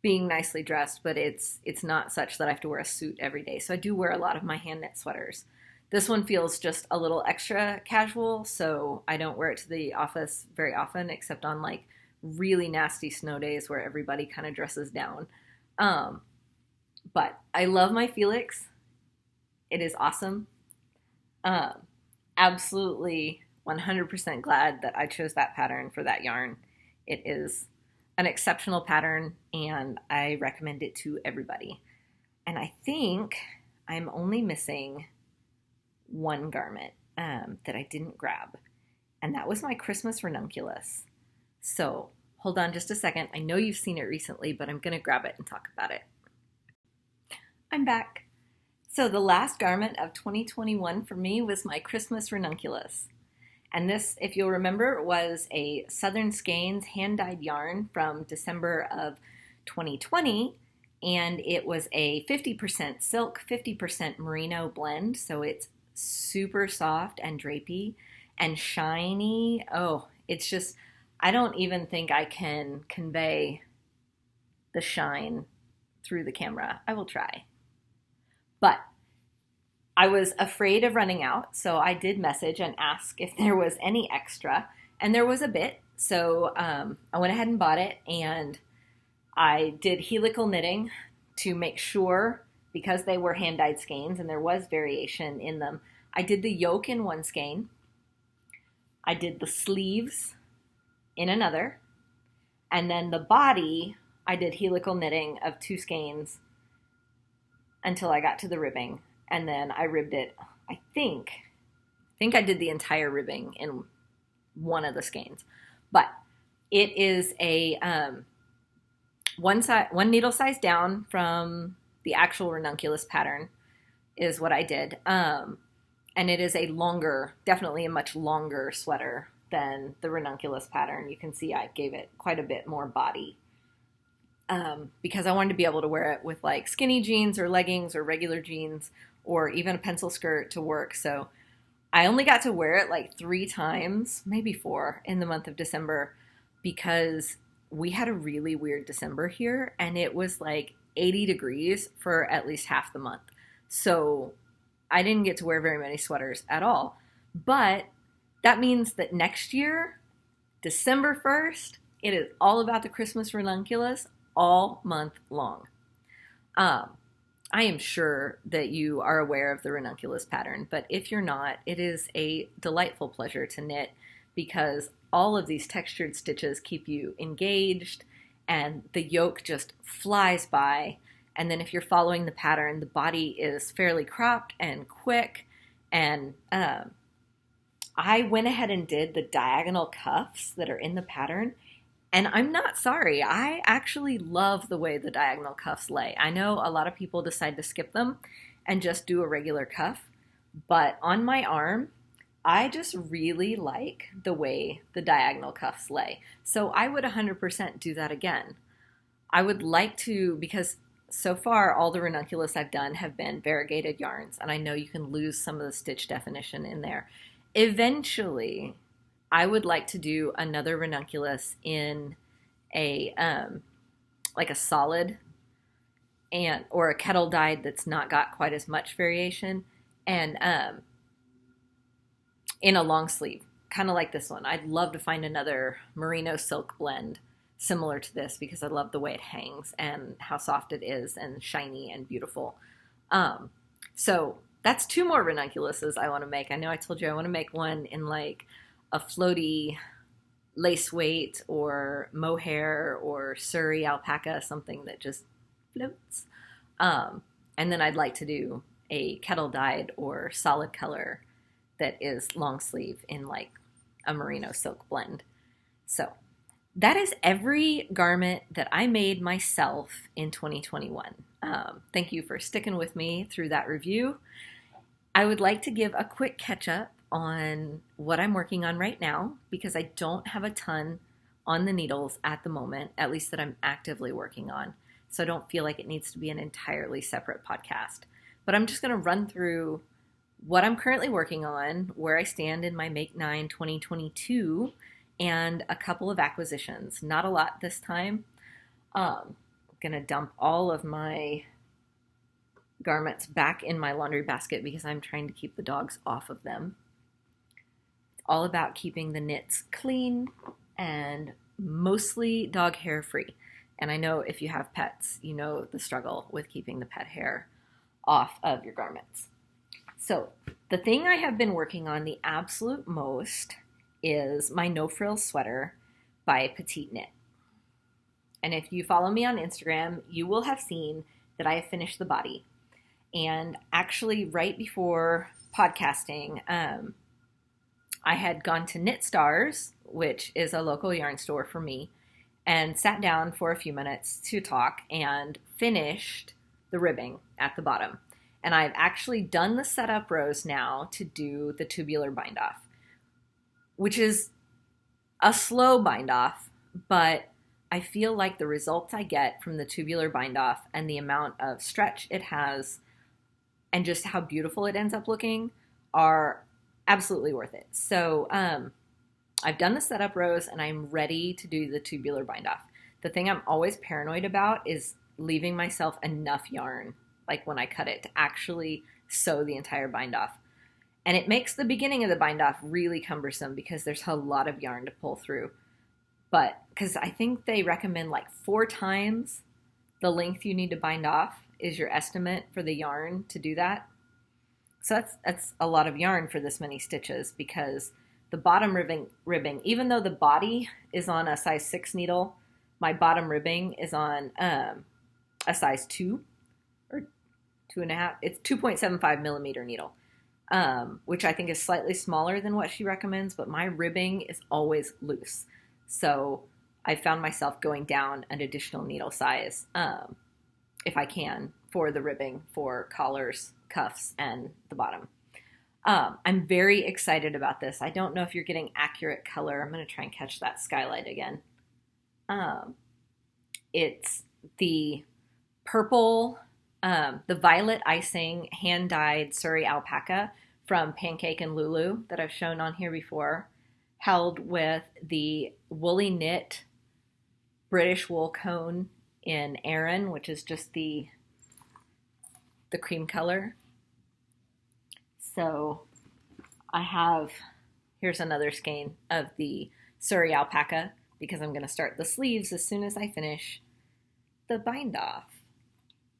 being nicely dressed, but it's not such that I have to wear a suit every day. So I do wear a lot of my hand knit sweaters. This one feels just a little extra casual, so I don't wear it to the office very often, except on like really nasty snow days where everybody kind of dresses down. But I love my Felix. It is awesome. Absolutely 100% glad that I chose that pattern for that yarn. It is an exceptional pattern and I recommend it to everybody. And I think I'm only missing one garment that I didn't grab, and that was my Christmas Ranunculus. So hold on just a second. I know you've seen it recently, but I'm going to grab it and talk about it. I'm back. So the last garment of 2021 for me was my Christmas Ranunculus. And this, if you'll remember, was a Southern Skeins hand-dyed yarn from December of 2020. And it was a 50% silk, 50% merino blend. So it's super soft and drapey and shiny. Oh, it's just, I don't even think I can convey the shine through the camera. I will try. But I was afraid of running out, so I did message and ask if there was any extra, and there was a bit. So I went ahead and bought it, and I did helical knitting to make sure, because they were hand-dyed skeins and there was variation in them. I did the yoke in one skein. I did the sleeves in another, and then the body, I did helical knitting of two skeins until I got to the ribbing, and then I ribbed it. I think I did the entire ribbing in one of the skeins, but it is a one needle size down from the actual Ranunculus pattern is what I did, and it is a longer, definitely a much longer sweater than the Ranunculus pattern. You can see I gave it quite a bit more body. Because I wanted to be able to wear it with like skinny jeans or leggings or regular jeans or even a pencil skirt to work. So I only got to wear it like 3 times, maybe 4 in the month of December because we had a really weird December here and it was like 80 degrees for at least half the month. So I didn't get to wear very many sweaters at all. But that means that next year, December 1st, it is all about the Christmas Ranunculus all month long. I am sure that you are aware of the Ranunculus pattern, but if you're not, it is a delightful pleasure to knit because all of these textured stitches keep you engaged and the yoke just flies by And then if you're following the pattern, the body is fairly cropped and quick. And I went ahead and did the diagonal cuffs that are in the pattern. And I'm not sorry. I actually love the way the diagonal cuffs lay. I know a lot of people decide to skip them and just do a regular cuff. But on my arm, I just really like the way the diagonal cuffs lay. So I would 100% do that again. I would like to, because so far all the Ranunculus I've done have been variegated yarns, and I know you can lose some of the stitch definition in there. Eventually, I would like to do another Ranunculus in a like a solid or a kettle dyed that's not got quite as much variation, and in a long sleeve, kind of like this one. I'd love to find another merino silk blend similar to this because I love the way it hangs and how soft it is and shiny and beautiful. So that's 2 more Ranunculuses I want to make. I know I told you I want to make one in like a floaty lace weight or mohair or Surrey Alpaca, something that just floats. And then I'd like to do a kettle dyed or solid color that is long sleeve in like a merino silk blend. So that is every garment that I made myself in 2021. Thank you for sticking with me through that review. I would like to give a quick catch up on what I'm working on right now because I don't have a ton on the needles at the moment, at least that I'm actively working on. So I don't feel like it needs to be an entirely separate podcast. But I'm just going to run through what I'm currently working on, where I stand in my Make 9 2022, and a couple of acquisitions. Not a lot this time. I'm going to dump all of my garments back in my laundry basket because I'm trying to keep the dogs off of them. It's all about keeping the knits clean and mostly dog hair free. And I know if you have pets, you know the struggle with keeping the pet hair off of your garments. So the thing I have been working on the absolute most is my Nofrills Sweater by Petite Knit. And if you follow me on Instagram, you will have seen that I have finished the body. And actually right before podcasting, I had gone to Knit Stars, which is a local yarn store for me, and sat down for a few minutes to talk and finished the ribbing at the bottom. And I've actually done the setup rows now to do the tubular bind off, which is a slow bind off, but I feel like the results I get from the tubular bind off and the amount of stretch it has and just how beautiful it ends up looking are absolutely worth it. So I've done the setup rows and I'm ready to do the tubular bind off. The thing I'm always paranoid about is leaving myself enough yarn, like when I cut it, to actually sew the entire bind off. And it makes the beginning of the bind off really cumbersome because there's a lot of yarn to pull through. But because I think they recommend like 4 times the length you need to bind off is your estimate for the yarn to do that. So that's a lot of yarn for this many stitches because the bottom ribbing, even though the body is on a size 6 needle, my bottom ribbing is on a size 2 or 2.5. It's 2.75 millimeter needle, which I think is slightly smaller than what she recommends, but my ribbing is always loose. So I found myself going down an additional needle size if I can for the ribbing for collars, cuffs, and the bottom. I'm very excited about this. I don't know if you're getting accurate color. I'm going to try and catch that skylight again. It's the purple, the violet icing hand-dyed Surrey Alpaca from Pancake and Lulu that I've shown on here before, held with the woolly knit British wool cone in Aran, which is just the cream color. So I have, here's another skein of the Surrey Alpaca because I'm going to start the sleeves as soon as I finish the bind off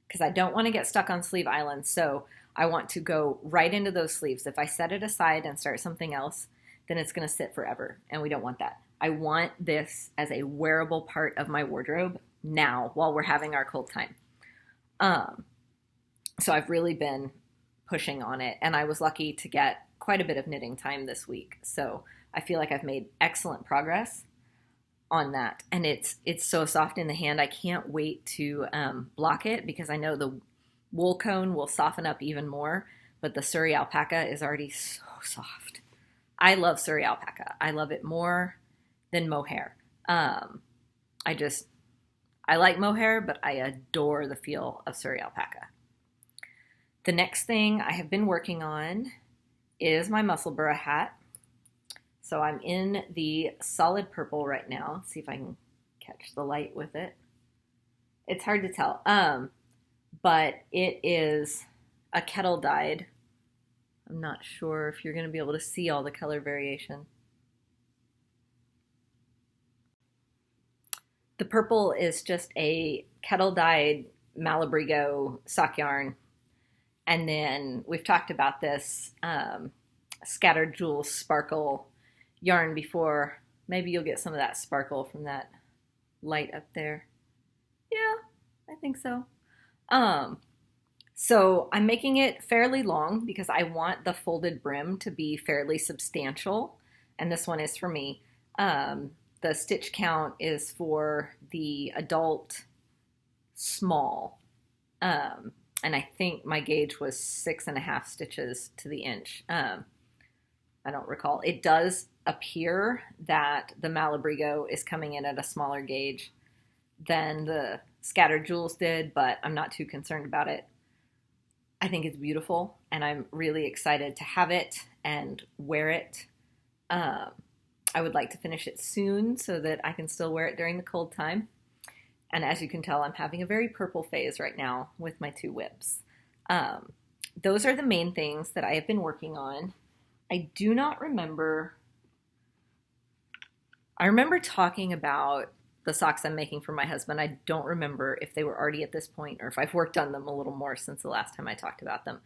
because I don't want to get stuck on sleeve islands. So I want to go right into those sleeves. If I set it aside and start something else, then it's going to sit forever, and we don't want that. I want this as a wearable part of my wardrobe now while we're having our cold time. Um, so I've really been pushing on it, and I was lucky to get quite a bit of knitting time this week. So I feel like I've made excellent progress on that, and it's so soft in the hand. I can't wait to block it because I know the wool cone will soften up even more, but the Surrey Alpaca is already so soft. I love Surrey Alpaca. I love it more than mohair. I like mohair, but I adore the feel of Surrey Alpaca. The next thing I have been working on is my muscle burrow hat. So I'm in the solid purple right now. Let's see if I can catch the light with it. It's hard to tell, but it is a kettle dyed. I'm not sure if you're going to be able to see all the color variation. The purple is just a kettle dyed Malabrigo sock yarn. And then we've talked about this Scattered Jewels Sparkle yarn before. Maybe you'll get some of that sparkle from that light up there. Yeah, I think so. So I'm making it fairly long because I want the folded brim to be fairly substantial. And this one is for me. The stitch count is for the adult small. And I think my gauge was 6.5 stitches to the inch. I don't recall. It does appear that the Malabrigo is coming in at a smaller gauge than the Scattered Jewels did, but I'm not too concerned about it. I think it's beautiful, and I'm really excited to have it and wear it. I would like to finish it soon so that I can still wear it during the cold time. And as you can tell, I'm having a very purple phase right now with my 2 whips. Those are the main things that I have been working on. I do not remember. I remember talking about the socks I'm making for my husband. I don't remember if they were already at this point or if I've worked on them a little more since the last time I talked about them.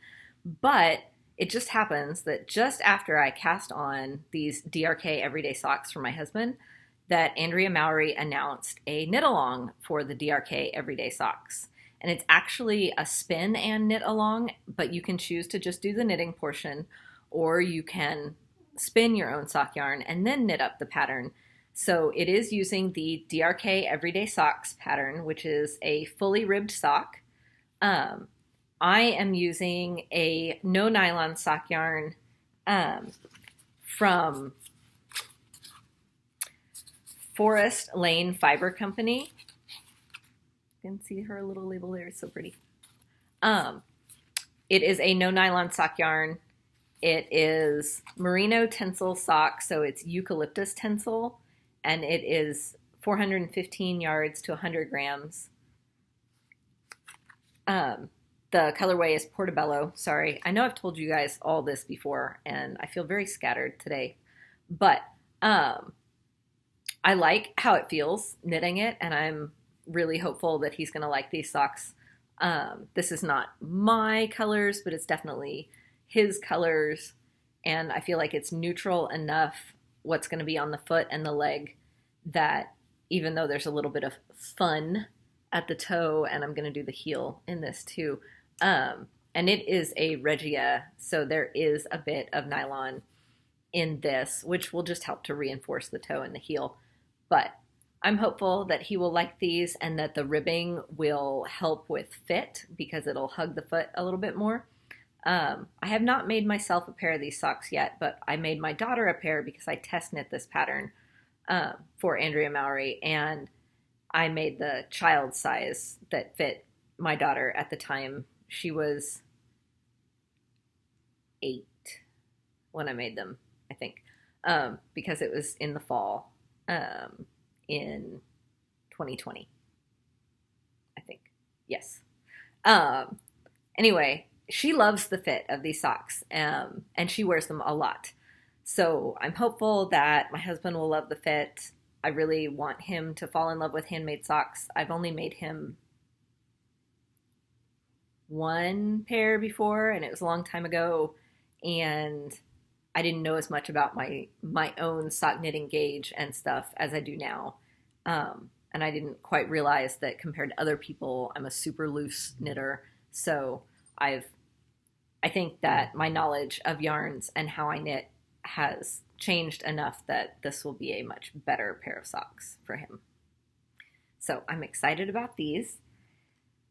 But it just happens that just after I cast on these Drk Everyday Socks for my husband, that Andrea Mowry announced a knit-along for the Drk Everyday Socks. And it's actually a spin and knit-along, but you can choose to just do the knitting portion, or you can spin your own sock yarn and then knit up the pattern. So it is using the Drk Everyday Socks pattern, which is a fully ribbed sock. I am using a no nylon sock yarn from Forest Lane Fiber Company. You can see her little label there. It's so pretty. It is a no nylon sock yarn. It is merino tencel sock, so it's eucalyptus tencel, and it is 415 yards to 100 grams. The colorway is Portobello. Sorry, I know I've told you guys all this before, and I feel very scattered today, but I like how it feels knitting it, and I'm really hopeful that he's going to like these socks. This is not my colors, but it's definitely his colors, and I feel like it's neutral enough what's going to be on the foot and the leg that even though there's a little bit of fun at the toe, and I'm going to do the heel in this too, and it is a Regia, so there is a bit of nylon in this, which will just help to reinforce the toe and the heel. But I'm hopeful that he will like these and that the ribbing will help with fit because it'll hug the foot a little bit more. I have not made myself a pair of these socks yet, but I made my daughter a pair because I test knit this pattern for Andrea Mowry, and I made the child size that fit my daughter at the time. She was 8 when I made them, I think, because it was in the fall in 2020, I think. Yes. Anyway, she loves the fit of these socks, and she wears them a lot. So I'm hopeful that my husband will love the fit. I really want him to fall in love with handmade socks. I've only made him 1 pair before, and it was a long time ago, and I didn't know as much about my own sock knitting gauge and stuff as I do now. And and I didn't quite realize that compared to other people, I'm a super loose knitter. So I think that my knowledge of yarns and how I knit has changed enough that this will be a much better pair of socks for him. So I'm excited about these,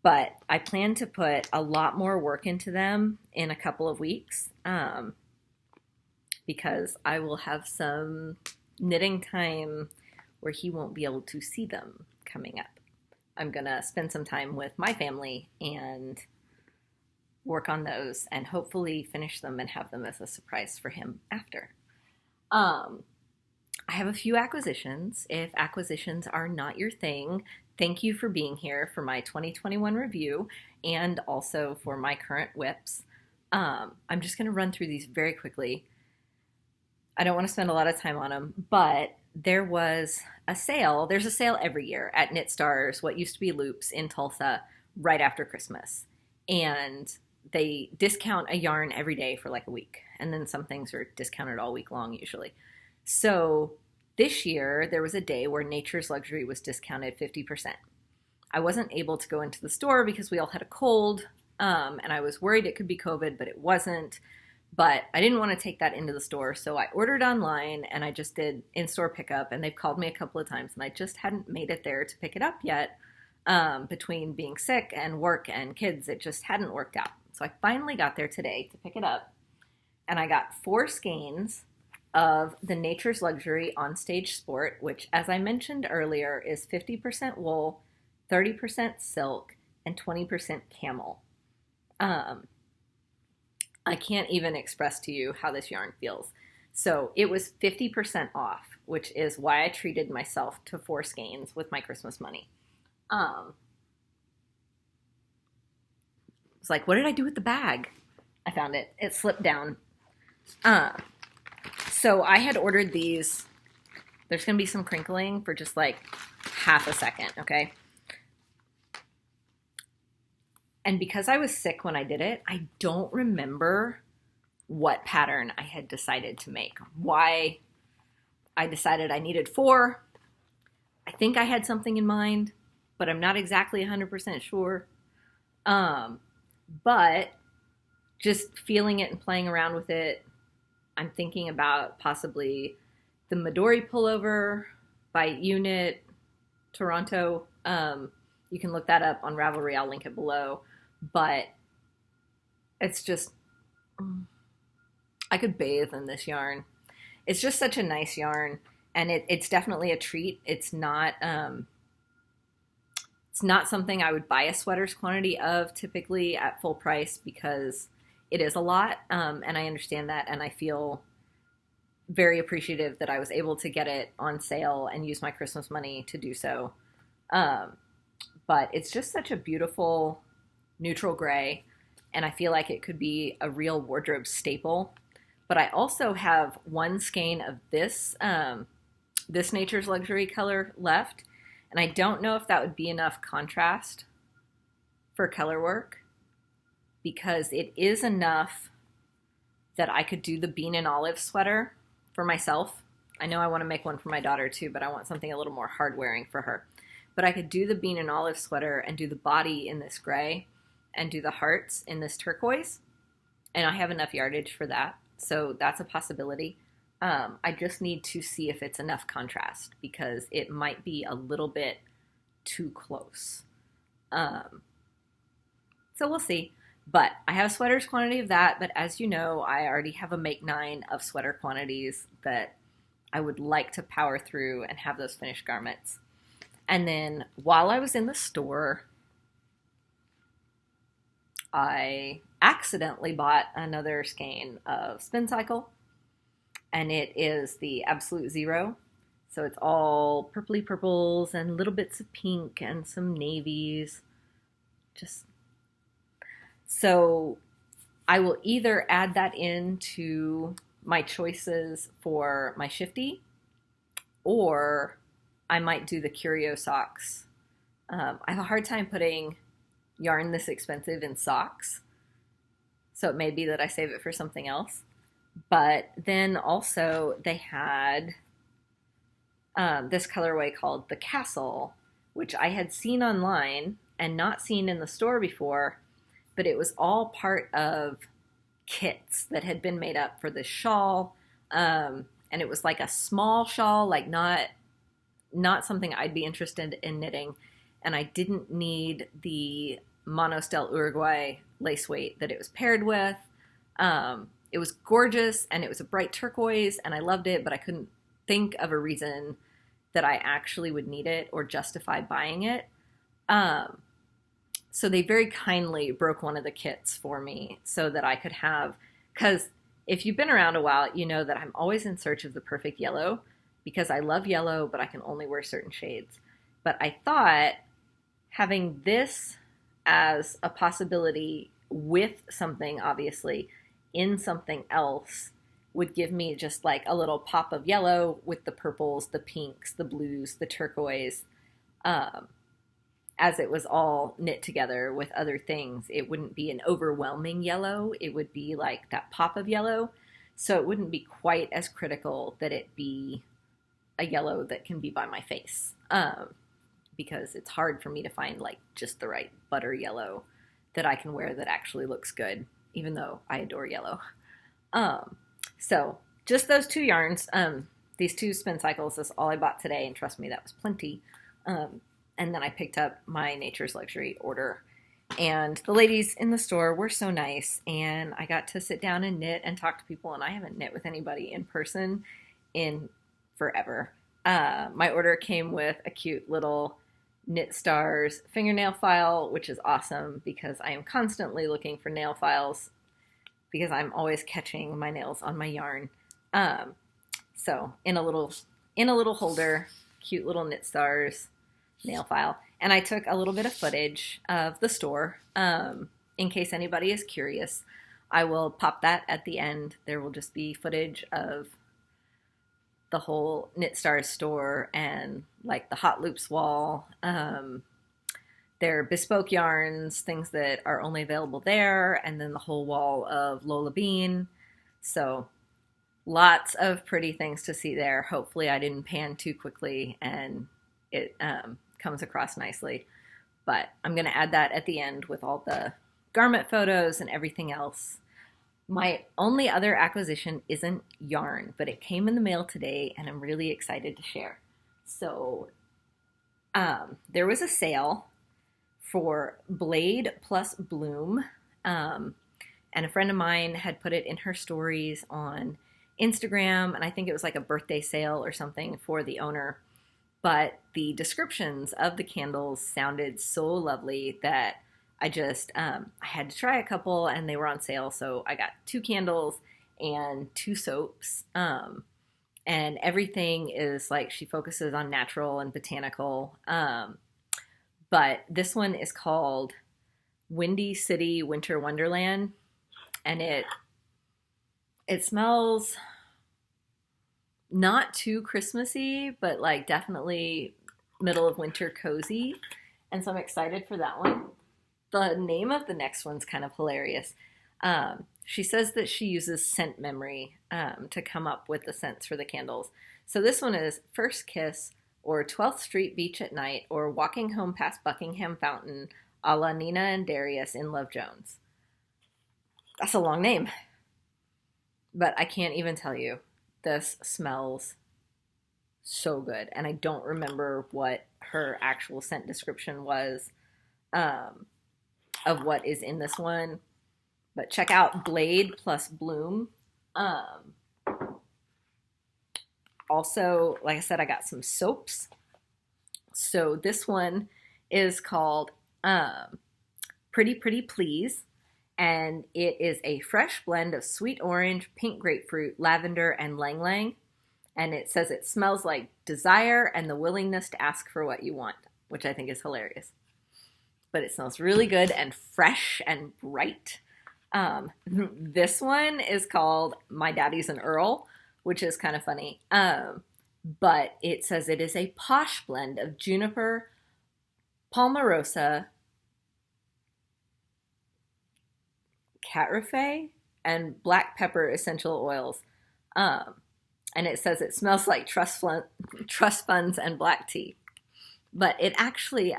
but I plan to put a lot more work into them in a couple of weeks because I will have some knitting time where he won't be able to see them coming up. I'm going to spend some time with my family and work on those and hopefully finish them and have them as a surprise for him after. I have a few acquisitions. If acquisitions are not your thing, thank you for being here for my 2021 review and also for my current whips. I'm just going to run through these very quickly. I don't want to spend a lot of time on them, but there was a sale. There's a sale every year at Knit Stars, what used to be Loops in Tulsa, right after Christmas. And they discount a yarn every day for like a week. And then some things are discounted all week long usually. So this year, there was a day where Nature's Luxury was discounted 50%. I wasn't able to go into the store because we all had a cold, and I was worried it could be COVID, but it wasn't. But I didn't want to take that into the store, so I ordered online, and I just did in-store pickup, and they've called me a couple of times, and I just hadn't made it there to pick it up yet. Between being sick and work and kids, it just hadn't worked out. So I finally got there today to pick it up, and I got 4 skeins of the Nature's Luxury Onstage Sport, which, as I mentioned earlier, is 50% wool, 30% silk, and 20% camel. I can't even express to you how this yarn feels. So it was 50% off, which is why I treated myself to 4 skeins with my Christmas money. It's like, what did I do with the bag? I found it. It slipped down. So I had ordered these. There's going to be some crinkling for just like half a second, okay? And because I was sick when I did it, I don't remember what pattern I had decided to make. Why I decided I needed 4. I think I had something in mind, but I'm not exactly 100% sure. But just feeling it and playing around with it, I'm thinking about possibly the Midori Pullover by Unit Toronto. You can look that up on Ravelry. I'll link it below. But it's just, I could bathe in this yarn. It's just such a nice yarn, and it's definitely a treat. It's not something I would buy a sweater's quantity of typically at full price because it is a lot, and I understand that, and I feel very appreciative that I was able to get it on sale and use my Christmas money to do so. But it's just such a beautiful neutral gray, and I feel like it could be a real wardrobe staple. But I also have 1 skein of this Nature's Luxury color left, and I don't know if that would be enough contrast for color work, because it is enough that I could do the bean and olive sweater for myself. I know I want to make one for my daughter too, but I want something a little more hard wearing for her. But I could do the bean and olive sweater and do the body in this gray and do the hearts in this turquoise. And I have enough yardage for that. So that's a possibility. I just need to see if it's enough contrast because it might be a little bit too close. So we'll see. But I have a sweater's quantity of that. But as you know, I already have a make 9 of sweater quantities that I would like to power through and have those finished garments. And then while I was in the store, I accidentally bought another skein of Spin Cycle, and it is the Absolute Zero. So it's all purpley purples and little bits of pink and some navies. So I will either add that into my choices for my shifty, or I might do the Curio socks. I have a hard time putting yarn this expensive in socks, so it may be that I save it for something else. But then also they had this colorway called the Castle, which I had seen online and not seen in the store before, but it was all part of kits that had been made up for this shawl. And it was like a small shawl, like not something I'd be interested in knitting. And I didn't need the Manos del Uruguay lace weight that it was paired with. It was gorgeous, and it was a bright turquoise, and I loved it, but I couldn't think of a reason that I actually would need it or justify buying it. So they very kindly broke one of the kits for me so that I could have, because if you've been around a while, you know that I'm always in search of the perfect yellow, because I love yellow, but I can only wear certain shades. But I thought having this as a possibility with something, obviously, in something else would give me just like a little pop of yellow with the purples, the pinks, the blues, the turquoise. As it was all knit together with other things, it wouldn't be an overwhelming yellow. It would be like that pop of yellow. So it wouldn't be quite as critical that it be a yellow that can be by my face. Because it's hard for me to find like just the right butter yellow that I can wear that actually looks good, even though I adore yellow. So just those two yarns, these two spin cycles is all I bought today, and trust me, that was plenty. And then I picked up my Nature's Luxury order. And the ladies in the store were so nice, and I got to sit down and knit and talk to people, and I haven't knit with anybody in person in forever. My order came with a cute little Knit Stars fingernail file, which is awesome because I am constantly looking for nail files because I'm always catching my nails on my yarn. So in a little holder, cute little Knit Stars nail file. And I took a little bit of footage of the store in case anybody is curious. I will pop that at the end. There will just be footage of the whole Knit Stars store and like the Hot Loops wall, their bespoke yarns, things that are only available there, and then the whole wall of Lola Bean. So lots of pretty things to see there. Hopefully I didn't pan too quickly and it comes across nicely. But I'm going to add that at the end with all the garment photos and everything else. My only other acquisition isn't yarn, but it came in the mail today and I'm really excited to share. So there was a sale for Blade plus Bloom, and a friend of mine had put it in her stories on Instagram, and I think it was like a birthday sale or something for the owner. But the descriptions of the candles sounded so lovely that I just, I had to try a couple and they were on sale. So I got 2 candles and 2 soaps. And everything is like, she focuses on natural and botanical. But this one is called Windy City Winter Wonderland. And it smells not too Christmassy, but like definitely middle of winter cozy. And so I'm excited for that one. The name of the next one's kind of hilarious. She says that she uses scent memory to come up with the scents for the candles. So this one is First Kiss, or 12th Street Beach at Night, or Walking Home Past Buckingham Fountain, a la Nina and Darius in Love Jones. That's a long name. But I can't even tell you. This smells so good. And I don't remember what her actual scent description was of what is in this one. But check out Blade plus Bloom. Also, like I said, I got some soaps. So this one is called Pretty Pretty Please. And it is a fresh blend of sweet orange, pink grapefruit, lavender, and lang lang. And it says it smells like desire and the willingness to ask for what you want, which I think is hilarious. But it smells really good and fresh and bright. This one is called My Daddy's an Earl, which is kind of funny. But it says it is a posh blend of juniper, palmarosa, catrafe, and black pepper essential oils. And it says it smells like trust funds and black tea, but it actually,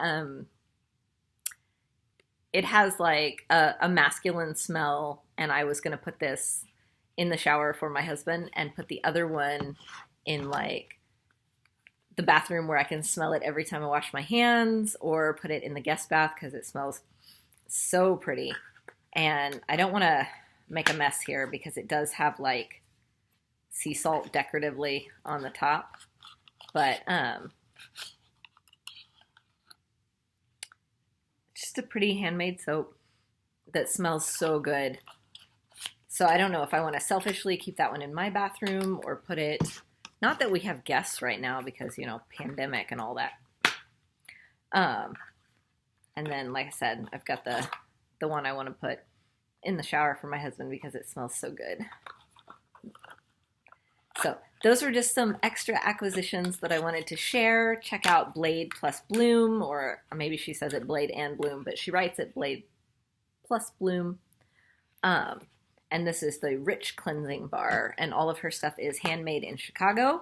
it has like a masculine smell, and I was going to put this in the shower for my husband and put the other one in like the bathroom where I can smell it every time I wash my hands, or put it in the guest bath because it smells so pretty. And I don't want to make a mess here because it does have like sea salt decoratively on the top, but just a pretty handmade soap that smells so good. So I don't know if I want to selfishly keep that one in my bathroom or put it, not that we have guests right now because, you know, pandemic and all that. And then, like I said, I've got the one I want to put in the shower for my husband because it smells so good. So those were just some extra acquisitions that I wanted to share. Check out Blade plus Bloom, or maybe she says it Blade and Bloom, but she writes it Blade plus Bloom. And this is the Rich Cleansing Bar, and all of her stuff is handmade in Chicago.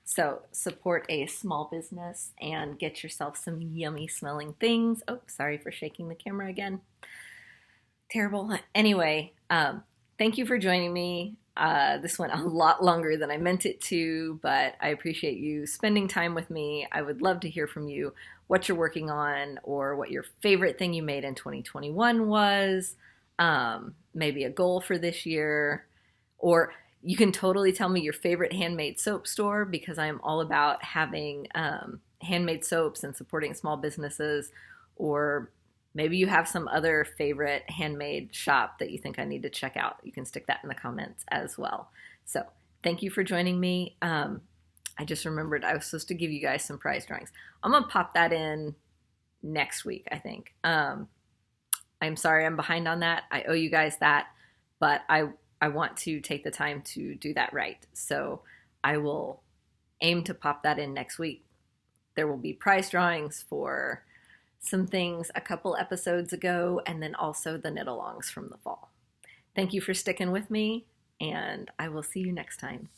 So support a small business and get yourself some yummy smelling things. Oh, sorry for shaking the camera again. Terrible. Anyway, thank you for joining me. This went a lot longer than I meant it to, but I appreciate you spending time with me. I would love to hear from you what you're working on or what your favorite thing you made in 2021 was. Maybe a goal for this year, or you can totally tell me your favorite handmade soap store because I'm all about having handmade soaps and supporting small businesses, or maybe you have some other favorite handmade shop that you think I need to check out. You can stick that in the comments as well. So thank you for joining me. I just remembered I was supposed to give you guys some prize drawings. I'm going to pop that in next week, I think. I'm sorry I'm behind on that. I owe you guys that, but I want to take the time to do that right. So I will aim to pop that in next week. There will be prize drawings for some things a couple episodes ago, and then also the knit-alongs from the fall. Thank you for sticking with me, and I will see you next time.